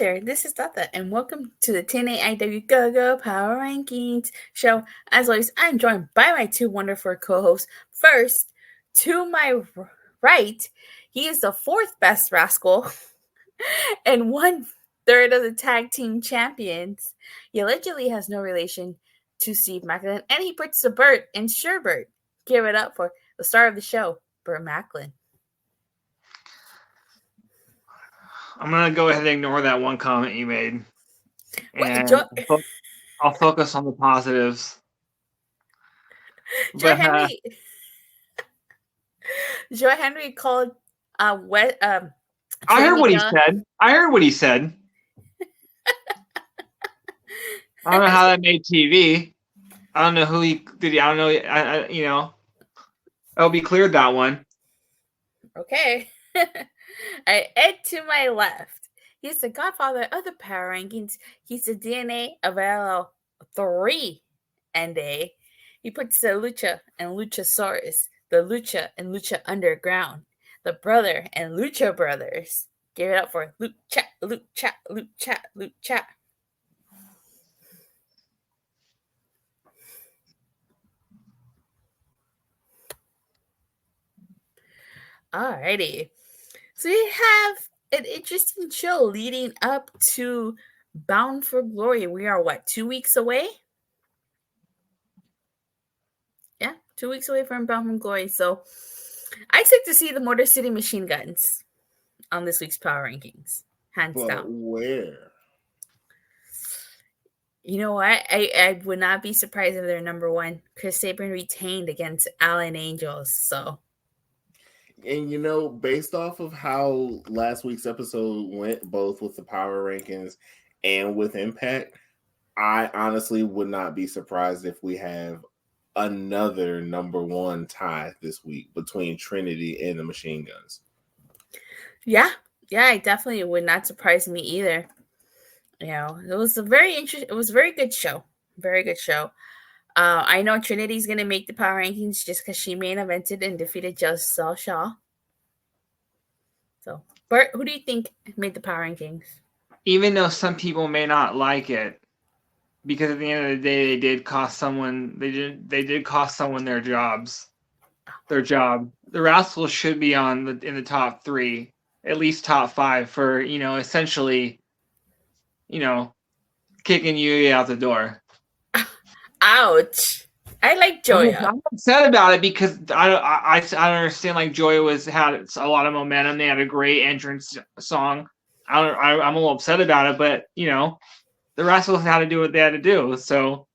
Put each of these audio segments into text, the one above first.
there, this is Datila, and welcome to the TNAIW GoGo Power Rankings show. As always, I'm joined by my two wonderful co-hosts. First, to my right, he is the fourth best rascal and 1/3 of the tag team champions. He allegedly has no relation to Steve Macklin, and he puts the Burt in Sherbert. Give it up for the star of the show, Burt Macklin. I'm going to go ahead and ignore that one comment you made. And I'll focus on the positives. Joe Henry called I heard what he said. I don't know how that made TV. I don't know who he did. I don't know. I'll be cleared that one. Okay. Ed to my left. He's the godfather of the power rankings. He's the DNA of LL3 and A. He puts the Lucha and Luchasaurus, the Lucha and Lucha Underground, the brother and Lucha Brothers. Give it up for Lucha, Lucha, Lucha, Lucha. Alrighty. So we have an interesting show leading up to Bound for Glory. We are 2 weeks away? Yeah, 2 weeks away from Bound for Glory. So I expect to see the Motor City Machine Guns on this week's Power Rankings. Hands down. Where? You know what? I would not be surprised if they're number one. Chris Sabin retained against Allen Angels. So. And based off of how last week's episode went, both with the Power Rankings and with Impact, I honestly would not be surprised if we have another number one tie this week between Trinity and the Machine Guns. Yeah, it definitely would not surprise me either. It was a very good show. Very good show. I know Trinity's going to make the Power Rankings just because she main evented and defeated Giselle Shaw. So, Burt, who do you think made the Power Rankings? Even though some people may not like it, because at the end of the day, they did cost someone. They did cost someone their job. The Rascals should be in the top 3, at least top 5 for essentially, kicking you out the door. Ouch! I like Joya. I'm upset about it because I don't understand. Like Joya had a lot of momentum. They had a great entrance song. I'm a little upset about it, but the Rascals had to do what they had to do. So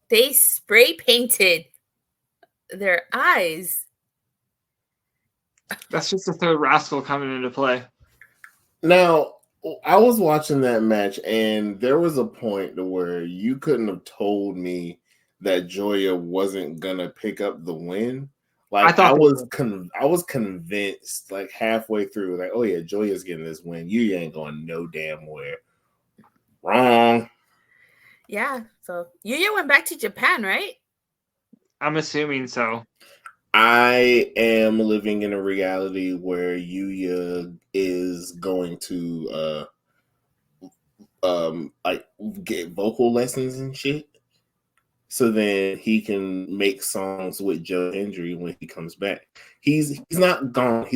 they spray painted their eyes. That's just the third Rascal coming into play. Now, I was watching that match, and there was a point to where you couldn't have told me that Joya wasn't gonna pick up the win. Like I was convinced, like halfway through, like, oh yeah, Joya's getting this win. You ain't going no damn where. Wrong. Yeah. So Yuya went back to Japan, right? I'm assuming so. I am living in a reality where Yuya is going to like get vocal lessons and shit, so then he can make songs with Joe Hendry when he comes back. He's not gone.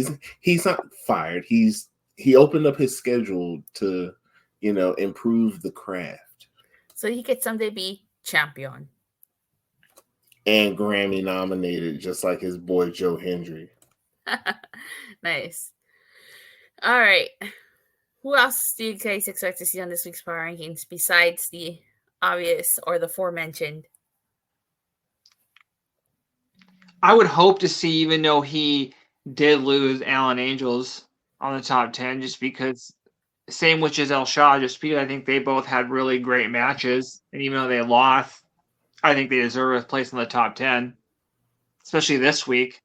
He's not fired. He opened up his schedule to improve the craft, so he could someday be champion. And Grammy nominated, just like his boy Joe Hendry. Nice. All right. Who else do you guys expect to see on this week's Power Rankings besides the obvious or the aforementioned? I would hope to see, even though he did lose Allen Angels on the top 10, just because, same with Giselle Shaw, just because I think they both had really great matches. And even though they lost, I think they deserve a place in the top 10, especially this week.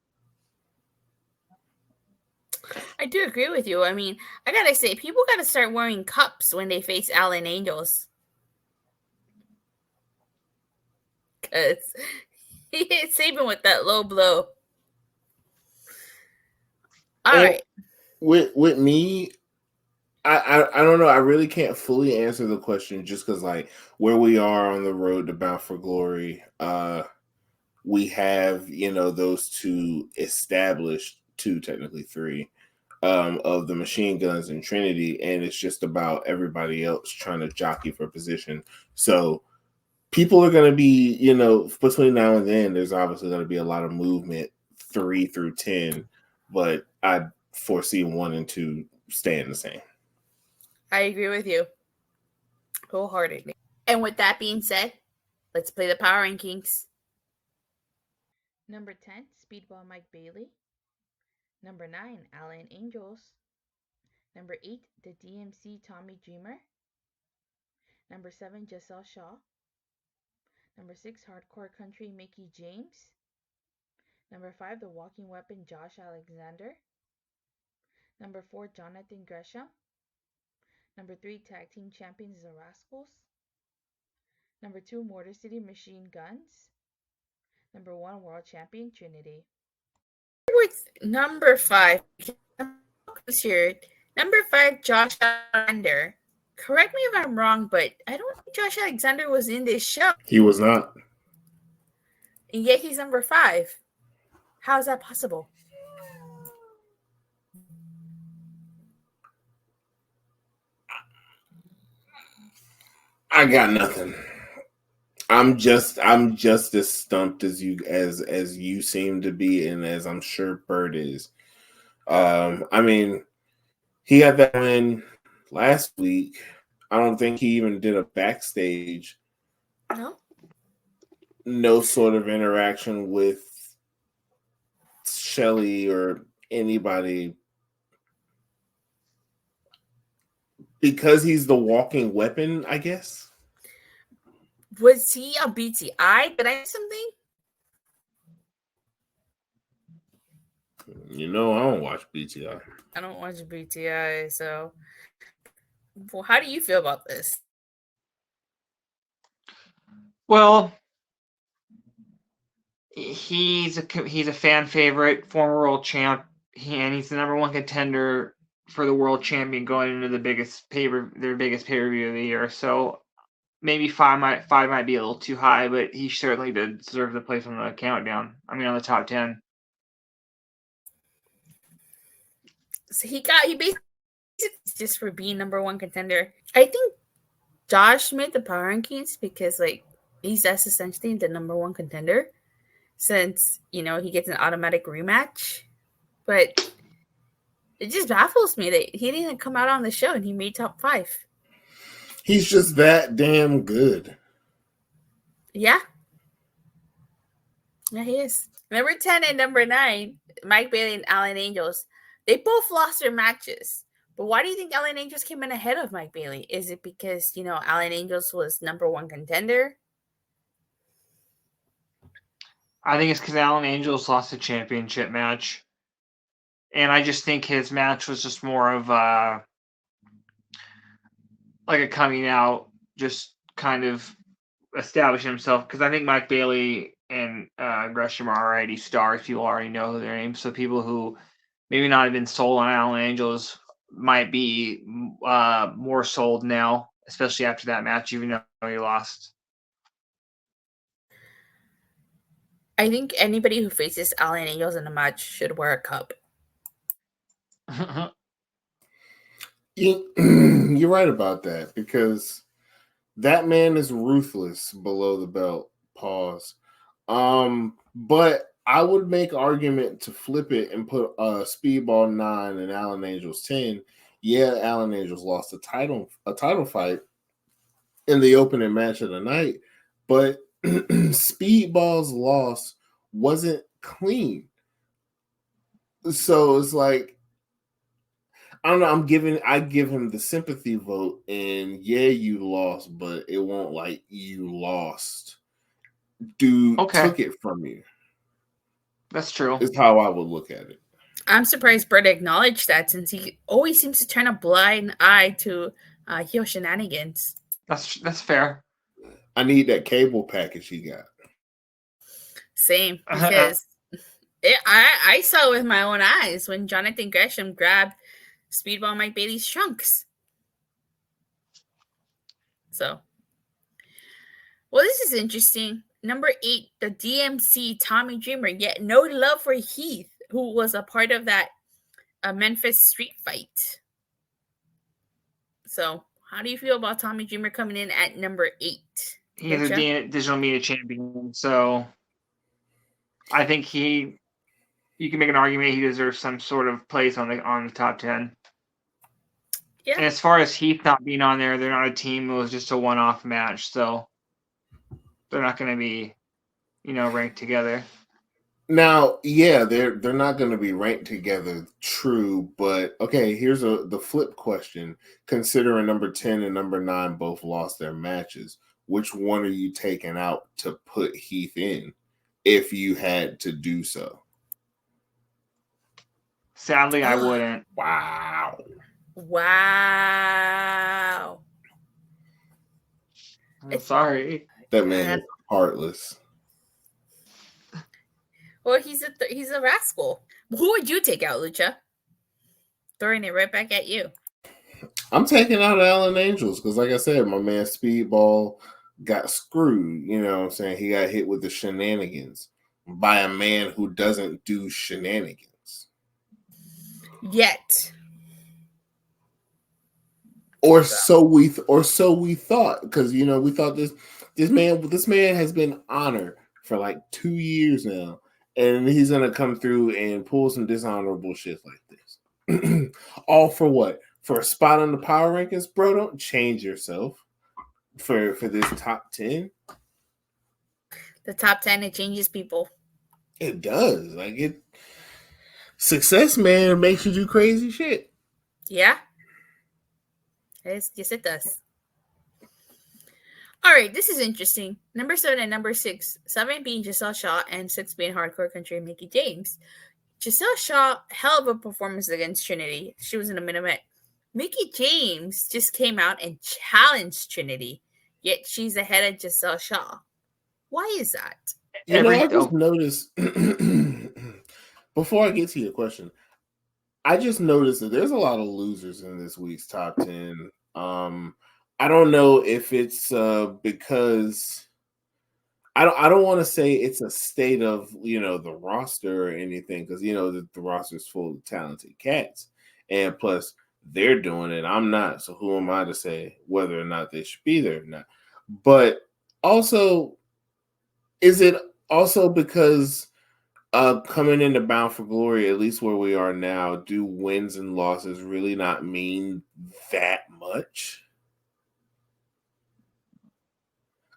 I do agree with you. I mean, I gotta say, people gotta start wearing cups when they face Allen Angels. Because he hit Sabin with that low blow. All right. With me, I don't know. I really can't fully answer the question just because like where we are on the road to Bound for Glory, we have those two established, two technically three, of the Machine Guns and Trinity, and it's just about everybody else trying to jockey for position. So people are going to be, between now and then, there's obviously going to be a lot of movement 3 through 10, but I foresee 1 and 2 staying the same. I agree with you wholeheartedly. And with that being said, let's play the power rankings. Number 10, Speedball Mike Bailey. Number 9, Alan Angels. Number 8, the DMC Tommy Dreamer. Number 7, Giselle Shaw. Number 6, Hardcore Country Mickey James. Number 5, the Walking Weapon Josh Alexander. Number 4, Jonathan Gresham. Number 3, Tag Team Champions The Rascals. Number 2, Motor City Machine Guns. Number 1, World Champion Trinity. With number 5, here. Number 5, Josh Alexander. Correct me if I'm wrong, but I don't think Josh Alexander was in this show. He was not. And yet he's number 5. How is that possible? I got nothing. I'm just as stumped as you seem to be, and as I'm sure Burt is. I mean, he got that win last week. I don't think he even did a backstage. No sort of interaction with Shelly or anybody, because he's the walking weapon, I guess. Was he a BTI? Did I miss something? I don't watch BTI. I don't watch BTI, so. Well, how do you feel about this? Well, he's a fan favorite, former world champ, and he's the number 1 contender for the world champion going into their biggest pay-per-view of the year. So maybe 5 might be a little too high, but he certainly deserves a place on the countdown. I mean, on the top 10. So he basically just for being number 1 contender. I think Josh made the power rankings because that's essentially the number 1 contender, since he gets an automatic rematch. But it just baffles me that he didn't come out on the show and he made top 5. He's just that damn good. Yeah, he is. Number 10 and number 9, Mike Bailey and Alan Angels. They both lost their matches. But why do you think Alan Angels came in ahead of Mike Bailey? Is it because, Alan Angels was number 1 contender? I think it's because Alan Angels lost the championship match. And I just think his match was just more of like a coming out, just kind of establishing himself. Because I think Mike Bailey and Gresham are already stars. People already know their names. So people who maybe not have been sold on Alan Angels might be more sold now, especially after that match, even though he lost. I think anybody who faces Alan Angels in a match should wear a cup. You're right about that, because that man is ruthless below the belt. Pause. But I would make argument to flip it and put Speedball 9 and Alan Angels 10. Yeah, Alan Angels lost a title fight in the opening match of the night, but Speedball's loss wasn't clean. So it's like, I don't know. I give him the sympathy vote, and yeah, you lost, but it won't like you lost. Dude took it from you. That's true. Is how I would look at it. I'm surprised Burt acknowledged that, since he always seems to turn a blind eye to heel shenanigans. That's fair. I need that cable package he got. Same, because I saw it with my own eyes when Jonathan Gresham grabbed Speedball Mike Bailey's trunks. So, well, this is interesting. Number 8, the DMC Tommy Dreamer. Yet no love for Heath, who was a part of that Memphis street fight. So, how do you feel about Tommy Dreamer coming in at number 8? He's a digital media champion, so I think you can make an argument he deserves some sort of place on the top 10. Yeah. And as far as Heath not being on there, they're not a team. It was just a one-off match, so they're not going to be, ranked together. Now, yeah, they're not going to be ranked together, true, but okay, here's the flip question. Considering number 10 and number 9 both lost their matches, which one are you taking out to put Heath in if you had to do so? Sadly, I wouldn't. Wow. I'm sorry. That man is heartless. Well, he's a rascal. Who would you take out, Lucha? Throwing it right back at you. I'm taking out Alan Angels because, like I said, my man Speedball got screwed. You know what I'm saying? He got hit with the shenanigans by a man who doesn't do shenanigans. Yet. Or so we thought, because we thought this man has been honored for like 2 years now, and he's gonna come through and pull some dishonorable shit like this. All for what? For a spot on the power rankings, bro. Don't change yourself for this top 10. The top 10, it changes people. It does. Success, man, makes you do crazy shit. Yeah. Yes, it does. All right, this is interesting. Number 7 and number 6. 7 being Giselle Shaw and 6 being Hardcore Country Mickey James. Giselle Shaw, hell of a performance against Trinity. She was in a minute. Mickey James just came out and challenged Trinity, yet she's ahead of Giselle Shaw. Why is that? I just noticed, before I get to your question, I just noticed that there's a lot of losers in this week's top 10. I don't know if it's because I don't want to say it's a state of the roster or anything, because the roster is full of talented cats, and plus they're doing it. I'm not, so who am I to say whether or not they should be there or not? But also, is it also because coming into Bound for Glory, at least where we are now, do wins and losses really not mean that much?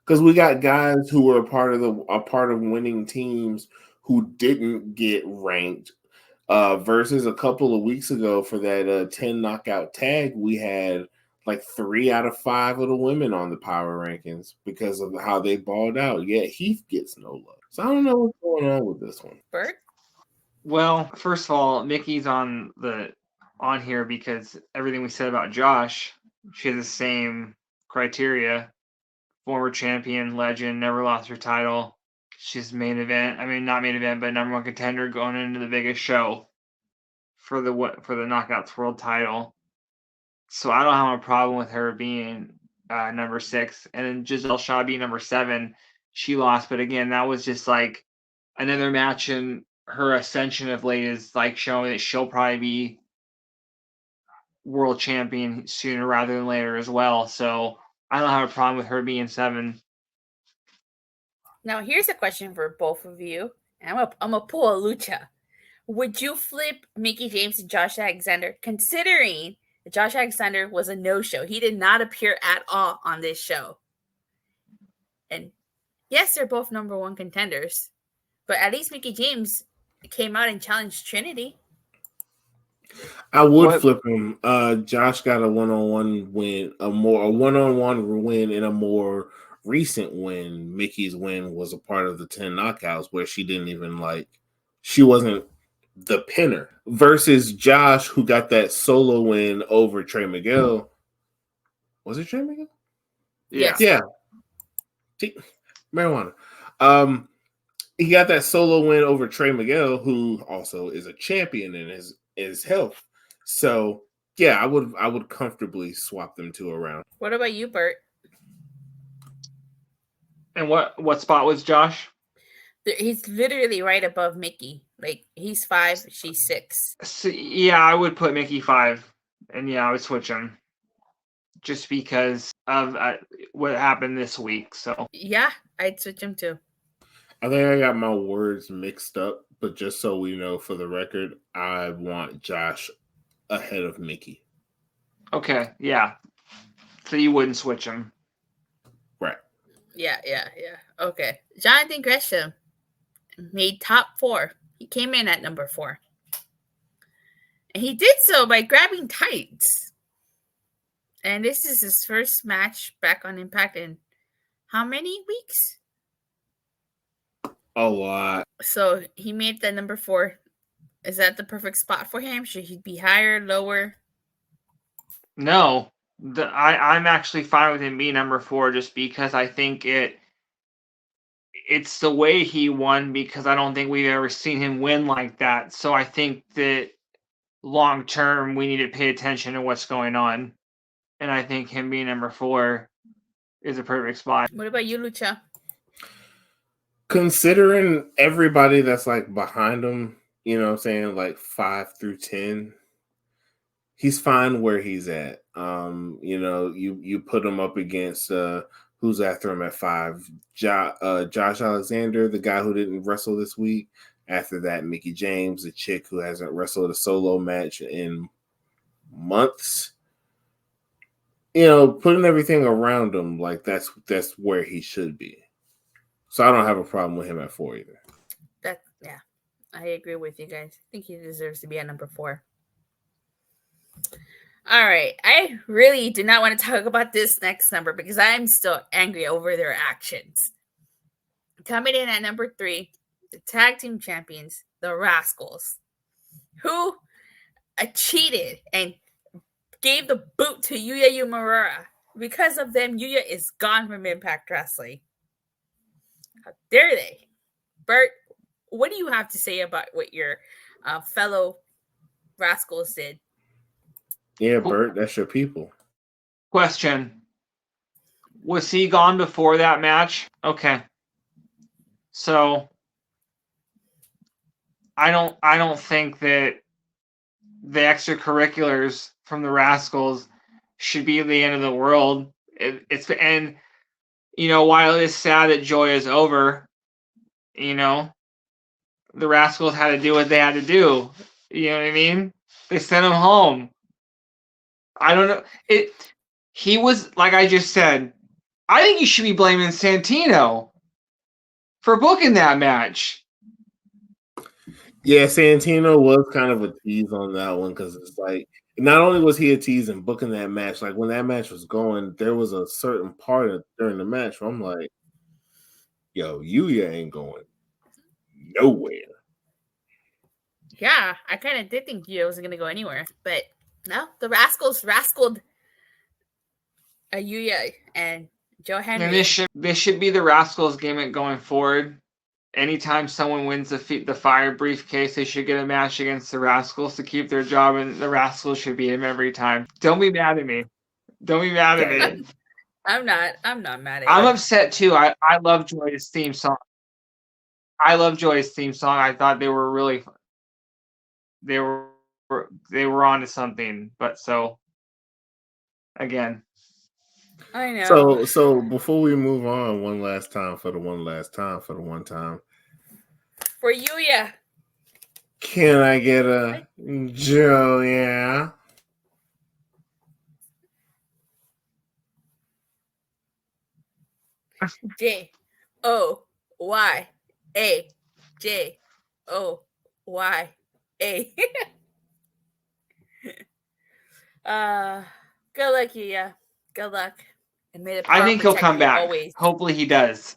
Because we got guys who were a part of winning teams who didn't get ranked. Versus a couple of weeks ago for that 10 knockout tag, we had like 3 out of 5 of the women on the power rankings because of how they balled out. Yet Heath gets no love. So I don't know what's going on with this one. Burt? Well, first of all, Mickey's on here because everything we said about Josh, she has the same criteria. Former champion, legend, never lost her title. She's main event. I mean, not main event, but number 1 contender going into the biggest show for the Knockouts World title. So I don't have a problem with her being number 6. And then Giselle Shaw being number 7. She lost, but again, that was just like another match, and her ascension of late is like showing that she'll probably be world champion sooner rather than later as well. So I don't have a problem with her being 7. Now, here's a question for both of you. I'm gonna pull a Lucha. Would you flip Mickey James and Josh Alexander, considering that Josh Alexander was a no-show? He did not appear at all on this show. And yes, they're both number 1 contenders, but at least Mickey James came out and challenged Trinity. I would flip him. Josh got a one-on-one win, a one-on-one win, and a more recent win. Mickey's win was a part of the 10 knockouts where she didn't even she wasn't the pinner, versus Josh, who got that solo win over Trey Miguel. Was it Trey Miguel? Yes. Yeah. Marijuana. He got that solo win over Trey Miguel, who also is a champion in his health. So yeah, I would comfortably swap them 2 around. What about you, Burt? And what spot was Josh? He's literally right above Mickey. Like, he's 5, she's 6. So, yeah, I would put Mickey 5, and yeah, I would switch him just because of what happened this week. So Yeah, I'd switch him too. I think I got my words mixed up, but just so we know for the record, I want Josh ahead of Mickey. okay, yeah. So you wouldn't switch him. Right. Yeah. Okay. Jonathan Gresham made top 4. He came in at number 4. And he did so by grabbing tights. And this is his first match back on Impact in how many weeks? A lot. So he made that number 4. Is that the perfect spot for him? Should he be higher, lower? No, I'm actually fine with him being number 4 just because I think it's the way he won, because I don't think we've ever seen him win like that. So I think that long term we need to pay attention to what's going on, and I think him being number 4 is a perfect spot. What about you, Lucha? Considering everybody that's like behind him, you know what I'm saying, like 5 through 10, he's fine where he's at. You know, you put him up against who's after him at 5, Josh Alexander, the guy who didn't wrestle this week. After that, Mickey James, the chick who hasn't wrestled a solo match in months. You know, putting everything around him, like that's where he should be. So I don't have a problem with him at 4 either. Yeah, I agree with you guys. I think he deserves to be at number 4. All right. I really do not want to talk about this next number because I'm still angry over their actions. Coming in at number 3, the tag team champions, the Rascals, who cheated and gave the boot to Yuya Uemura. Because of them, Yuya is gone from Impact Wrestling. How dare they? Burt, what do you have to say about what your fellow Rascals did? Yeah, Burt, that's your people. Question: was he gone before that match? Okay. So I don't think that the extracurriculars from the Rascals should be the end of the world. And you know, while it's sad that Joy is over, you know, the Rascals had to do what they had to do. You know what I mean? They sent him home. I don't know. He was, like I just said, I think you should be blaming Santino for booking that match. Yeah, Santino was kind of a tease on that one because it's like not only was he a tease in booking that match, like when that match was going, there was a certain part during the match where I'm like, yo, Yuya ain't going nowhere. Yeah, I kind of did think Yuya wasn't going to go anywhere. But no, the Rascals rascaled Yuya and Joe Henry. And this should be the Rascals gimmick going forward. Anytime someone wins the fire briefcase, they should get a match against the Rascals to keep their job, and the Rascals should beat him every time. Don't be mad at me. Don't be mad at me. I'm not mad at you. I'm upset too. I love Joy's theme song. I thought they were really fun. They were onto something, but so again. I know. So before we move on, one last time for the one time. For Yuya. Can I get a Joe? Yeah. Joya. Joya. Good luck, Yuya. Good luck. And may the I think he'll come back. Always. Hopefully he does.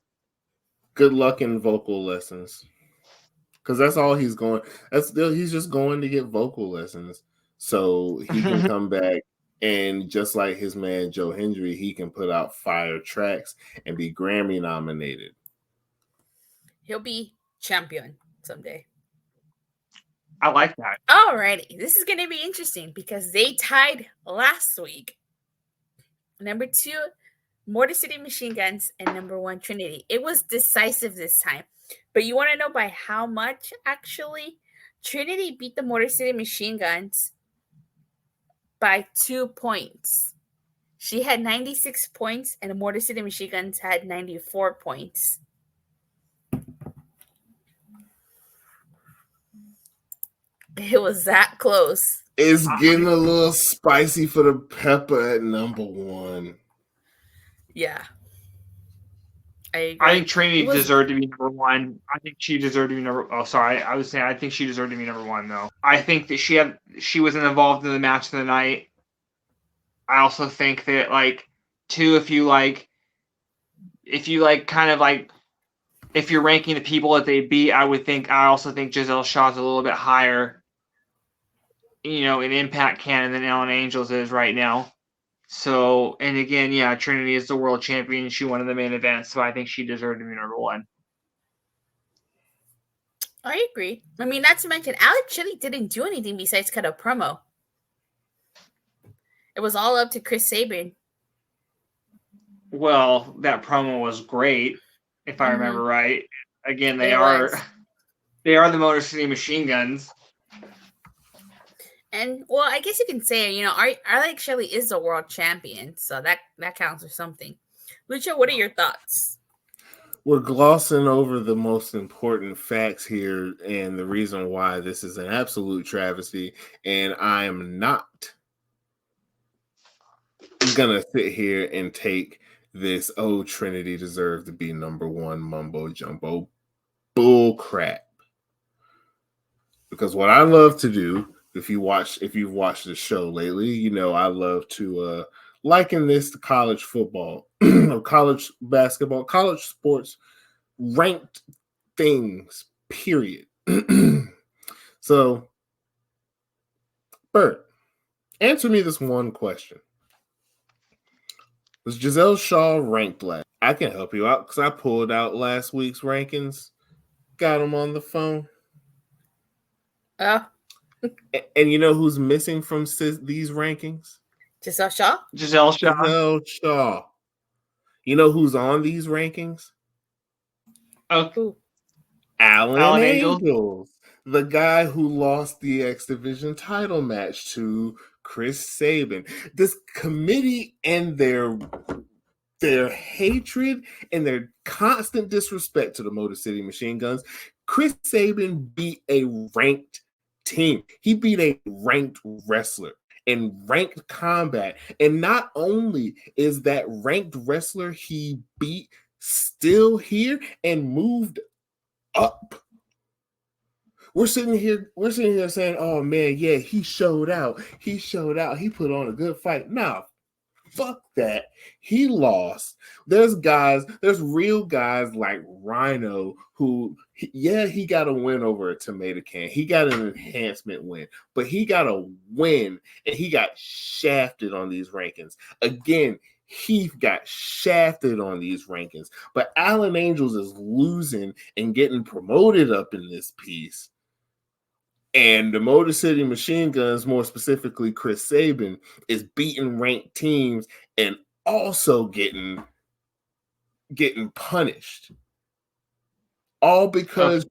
Good luck in vocal lessons. Because that's all he's going. He's just going to get vocal lessons. So he can come back and just like his man Joe Hendry, he can put out fire tracks and be Grammy nominated. He'll be champion someday. I like that. Alrighty. This is going to be interesting because they tied last week. Number 2, Motor City Machine Guns and number 1 Trinity. It was decisive this time. But you want to know by how much, actually? Trinity beat the Motor City Machine Guns by 2 points. She had 96 points, and the Motor City Machine Guns had 94 points. It was that close. It's getting a little spicy for the pepper at number 1. Yeah. I agree. I think Trinity deserved to be number 1. I think she deserved to be number. Oh, sorry. I was saying I think she deserved to be number 1 though. I think that she was involved in the match of the night. I also think that if you're ranking the people that they beat, I also think Giselle Shaw's a little bit higher, in Impact canon than Alan Angels is right now. So, and again, yeah, Trinity is the world champion. She won in the main event, so I think she deserved to be number 1. I agree. I mean, not to mention, Alex Chili didn't do anything besides cut a promo. It was all up to Chris Sabin. Well, that promo was great, if I remember right. Again, they are the Motor City Machine Guns. And, well, I guess you can say, Alex Shelley is the world champion, so that counts for something. Lucha, what are your thoughts? We're glossing over the most important facts here and the reason why this is an absolute travesty, and I am not going to sit here and take this, Trinity deserved to be number 1 mumbo jumbo bull crap. Because what I love to do, if you've watched the show lately, I love to liken this to college football, college basketball, college sports, ranked things, period. So, Burt, answer me this one question. Was Giselle Shaw ranked last? I can help you out because I pulled out last week's rankings, got them on the phone. And you know who's missing from these rankings? Giselle Shaw? Giselle Shaw. You know who's on these rankings? Oh, Alan Angels, the guy who lost the X Division title match to Chris Sabin. This committee and their hatred and their constant disrespect to the Motor City Machine Guns. Chris Sabin beat a ranked team. He beat a ranked wrestler in ranked combat. And not only is that ranked wrestler he beat still here and moved up. We're sitting here saying, oh man, yeah, he showed out. He put on a good fight. Nah, fuck that. He lost. There's real guys like Rhino who, he got a win over a tomato can. He got an enhancement win, but he got a win and he got shafted on these rankings. Again, he got shafted on these rankings, but Alan Angels is losing and getting promoted up in this piece. And the Motor City Machine Guns, more specifically Chris Sabin, is beating ranked teams and also getting punished. All because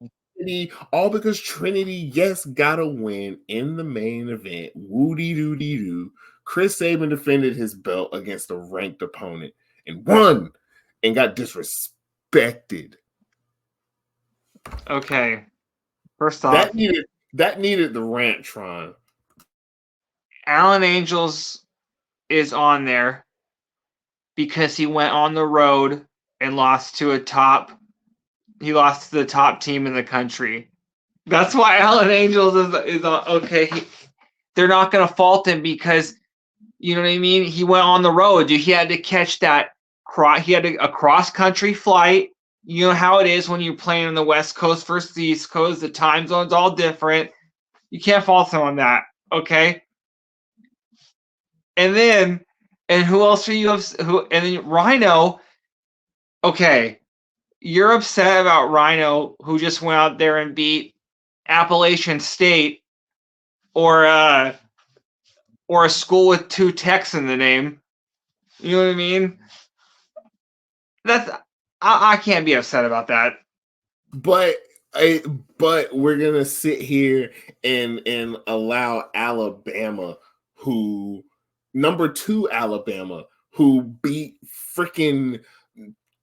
Trinity, yes, got a win in the main event. Woody-doo-dee-doo. Chris Sabin defended his belt against a ranked opponent and won and got disrespected. Okay. First off, that needed the Rantron. Alan Angels is on there because he went on the road and lost to the top team in the country. That's why Alan Angels is on. Okay, they're not going to fault him because, you know what I mean? He went on the road. He had to catch that. He had a cross-country flight. You know how it is when you're playing on the West Coast versus the East Coast. The time zone's all different. You can't fault him on that, okay? And who else are you? And then Rhino. Okay, you're upset about Rhino, who just went out there and beat Appalachian State, or a school with 2 techs in the name. You know what I mean? I can't be upset about that. But we're gonna sit here and allow Alabama, who number 2 Alabama, who beat freaking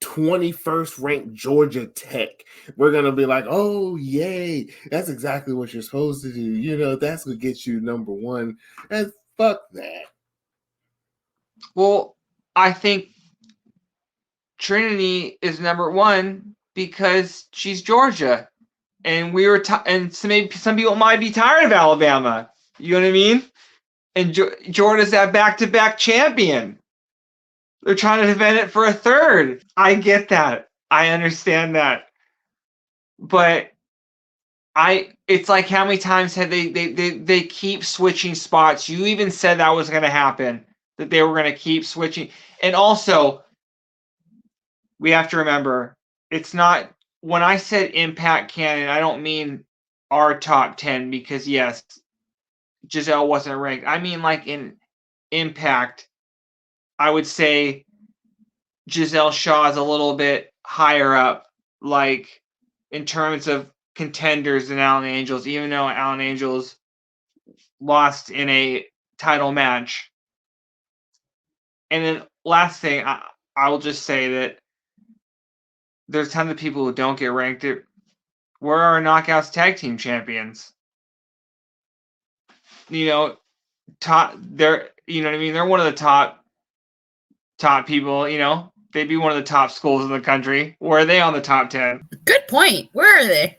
21st ranked Georgia Tech. We're gonna be like, oh yay, that's exactly what you're supposed to do. You know, that's what gets you number 1. And fuck that. Well, I think Trinity is number 1 because she's Georgia, and we were and maybe some people might be tired of Alabama. You know what I mean? And Georgia's that back-to-back champion. They're trying to defend it for a third. I get that. I understand that. But it's like, how many times have they keep switching spots? You even said that was going to happen, that they were going to keep switching. And also, we have to remember, it's not, when I said Impact Canon, I don't mean our top 10, because yes, Giselle wasn't ranked. I mean, like, in Impact, I would say Giselle Shaw is a little bit higher up, like, in terms of contenders than Alan Angels, even though Alan Angels lost in a title match. And then last thing, I will just say that there's tons of people who don't get ranked. Where are our Knockouts tag team champions? You know, they're, you know what I mean? They're one of the top people, you know? They'd be one of the top schools in the country. Where are they on the top 10? Good point. Where are they?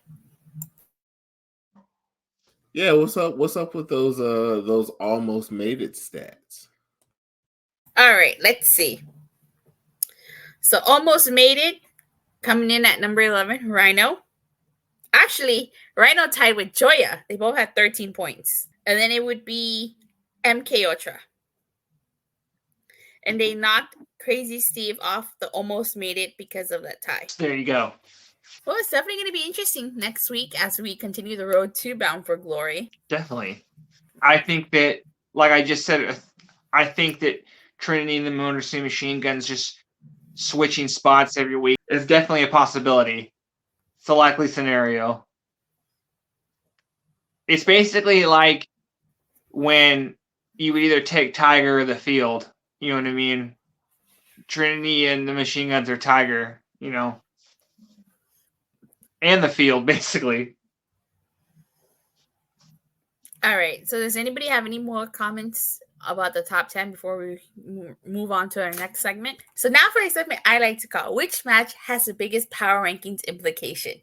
Yeah, what's up with those almost made it stats? All right, let's see. So almost made it, coming in at number 11, Rhino. Actually, Rhino tied with Joya. They both had 13 points. And then it would be MK Ultra. And they knocked Crazy Steve off the almost made it because of that tie. There you go. Well, it's definitely going to be interesting next week as we continue the road to Bound for Glory. Definitely. I think that, like I just said, I think that Trinity and the Motor City Machine Guns just switching spots every week is definitely a possibility. It's a likely scenario. It's basically like when you would either take Tiger or the Field. You know what I mean? Trinity and the Machine Guns are Tiger, you know. And the Field, basically. All right. So does anybody have any more comments about the top 10 before we move on to our next segment? So now for a segment I like to call, which match has the biggest power rankings implication?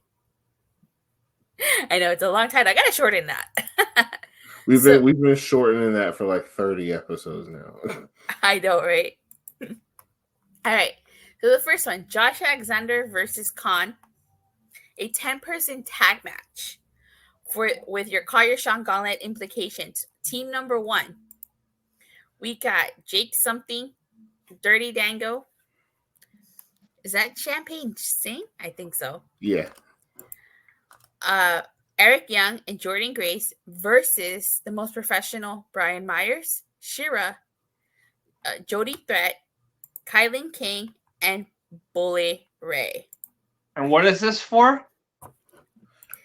I know it's a long time. I got to shorten that. We've been shortening that for like 30 episodes now. I know, right? All right. So the first one, Josh Alexander versus Khan, a 10-person tag match with your Call Your Shot Gauntlet implications. Team number 1, we got Jake something, Dirty Dango. Is that Champagne Singh? I think so. Yeah. Eric Young and Jordan Grace versus the most professional Brian Myers, Shira, Jody Threat, Kylan King, and Bully Ray. And what is this for?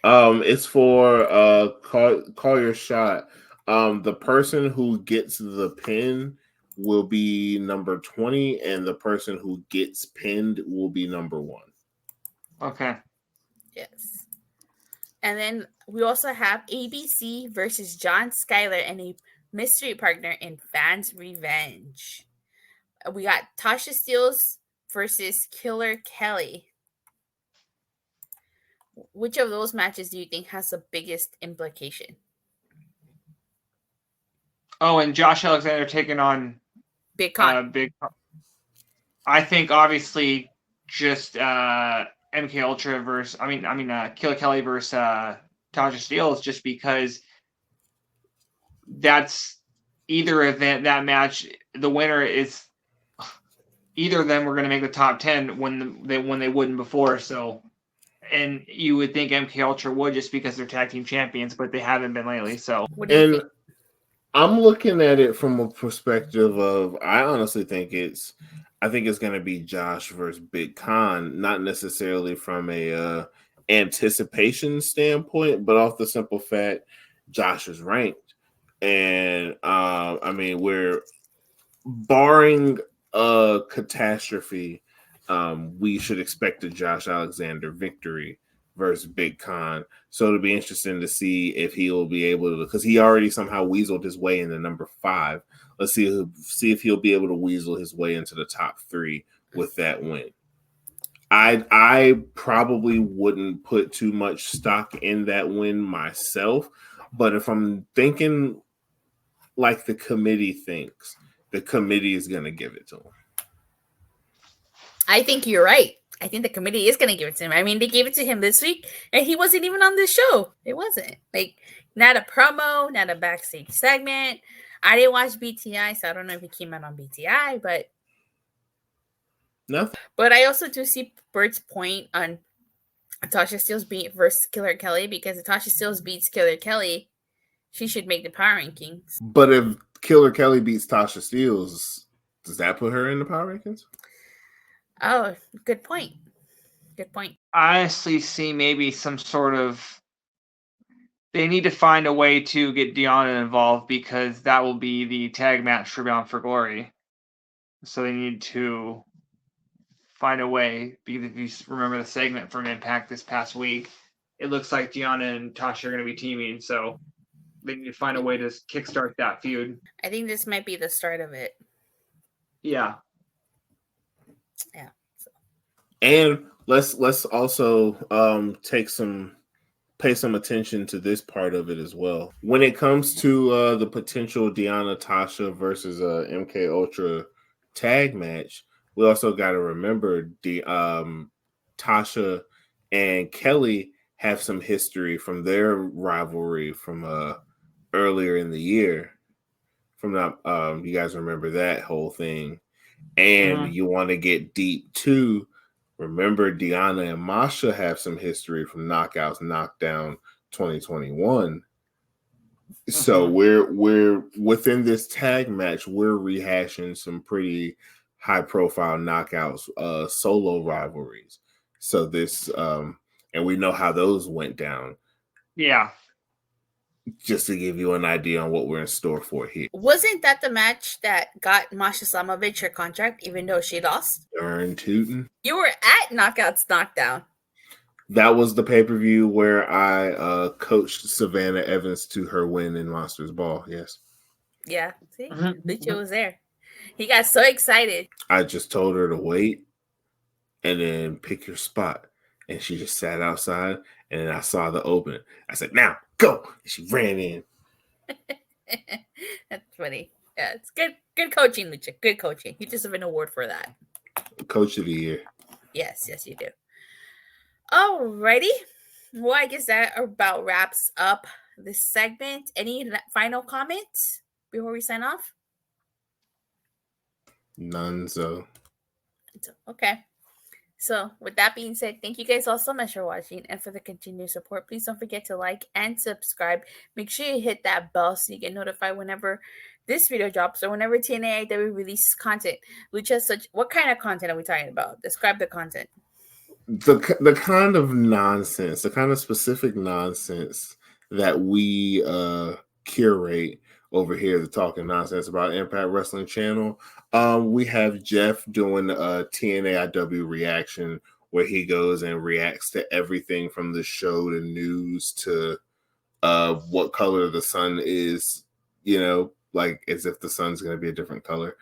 It's for call your shot. The person who gets the pin will be number 20, and the person who gets pinned will be number 1. Okay. Yes. And then we also have ABC versus John Schuyler and a mystery partner in Fans Revenge. We got Tasha Steeles versus Killer Kelly. Which of those matches do you think has the biggest implication? Oh, and Josh Alexander taking on Big Con. I think obviously just MK Ultra versus Killer Kelly versus Tasha Steeles, just because that's either event, that match, the winner is either of them were going to make the top 10 when they wouldn't before. So, and you would think MK Ultra would, just because they're tag team champions, but they haven't been lately. So, what do you think? I'm looking at it from a perspective of, I honestly think it's I think it's going to be Josh versus Big Con, not necessarily from a anticipation standpoint, but off the simple fact Josh is ranked, and I mean, we're barring a catastrophe, we should expect a Josh Alexander victory versus Big Con. So it'll be interesting to see if he will be able to, because he already somehow weaseled his way into number 5. Let's see if he'll be able to weasel his way into the top 3 with that win. I probably wouldn't put too much stock in that win myself, but if I'm thinking like the committee thinks, the committee is going to give it to him. I think you're right. I think the committee is going to give it to him. I mean, they gave it to him this week, and he wasn't even on the show. It wasn't. Like, not a promo, not a backstage segment. I didn't watch BTI, so I don't know if he came out on BTI, but... Nothing. But I also do see Burt's point on Tasha Steelz beat versus Killer Kelly, because if Tasha Steelz beats Killer Kelly, she should make the power rankings. But if Killer Kelly beats Tasha Steelz, does that put her in the power rankings? Oh, good point. Good point. I honestly see maybe some sort of... They need to find a way to get Deonna involved, because that will be the tag match for Bound for Glory. So they need to find a way, because if you remember the segment from Impact this past week, it looks like Deonna and Tasha are going to be teaming, so they need to find a way to kickstart that feud. I think this might be the start of it. Yeah. Yeah. So. And let's also pay some attention to this part of it as well. When it comes to the potential Deonna Tasha versus MK Ultra tag match, we also got to remember Tasha and Kelly have some history from their rivalry from earlier in the year. From that, you guys remember that whole thing, and you want to get deep too. Remember, Deonna and Masha have some history from Knockouts Knockdown 2021. So we're within this tag match, we're rehashing some pretty high profile Knockouts solo rivalries. So this and we know how those went down. Yeah. Just to give you an idea on what we're in store for here. Wasn't that the match that got Masha Slamovich her contract, even though she lost? Darn tootin'. You were at Knockouts Knockdown. That was the pay-per-view where I coached Savannah Evans to her win in Monsters Ball, yes. Yeah, see? Lucha was there. He got so excited. I just told her to wait and then pick your spot. And she just sat outside, and then I saw the open. I said, now, go! And she ran in. That's funny. Yeah, it's good coaching, Lucha. Good coaching. You deserve an award for that. Coach of the year. Yes, you do. Alrighty. Well, I guess that about wraps up this segment. Any final comments before we sign off? None, so. Okay. So, with that being said, thank you guys all so much for watching and for the continued support. Please don't forget to like and subscribe. Make sure you hit that bell so you get notified whenever this video drops or whenever TNAIW releases content. What kind of content are we talking about? Describe the content. The kind of nonsense, the kind of specific nonsense that we curate over here, the Talking Nonsense About Impact Wrestling channel. We have Jeff doing a TNAIW reaction where he goes and reacts to everything from the show to news to what color the sun is, like as if the sun's going to be a different color.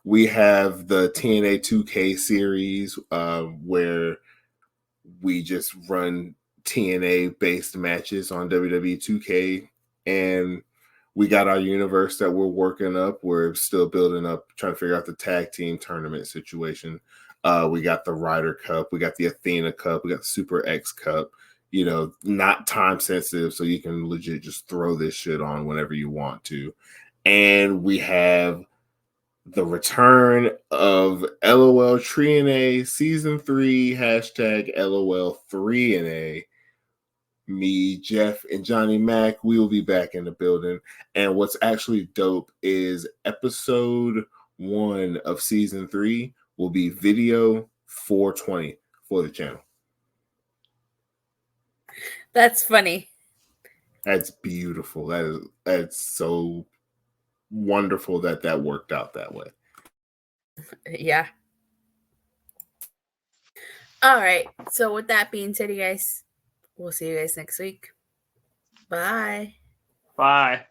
We have the TNA 2K series where we just run TNA-based matches on WWE 2K, and we got our universe that we're working up. We're still building up, trying to figure out the tag team tournament situation. We got the Ryder Cup. We got the Athena Cup. We got the Super X Cup. Not time sensitive, so you can legit just throw this shit on whenever you want to. And we have the return of LOL TNA Season 3, #LOL 3NA. Me, Jeff, and Johnny Mac, we will be back in the building. And what's actually dope is episode 1 of season 3 will be video 420 for the channel. That's funny. That's beautiful. That's so wonderful that worked out that way. Yeah. All right. So with that being said, you guys, we'll see you guys next week. Bye. Bye.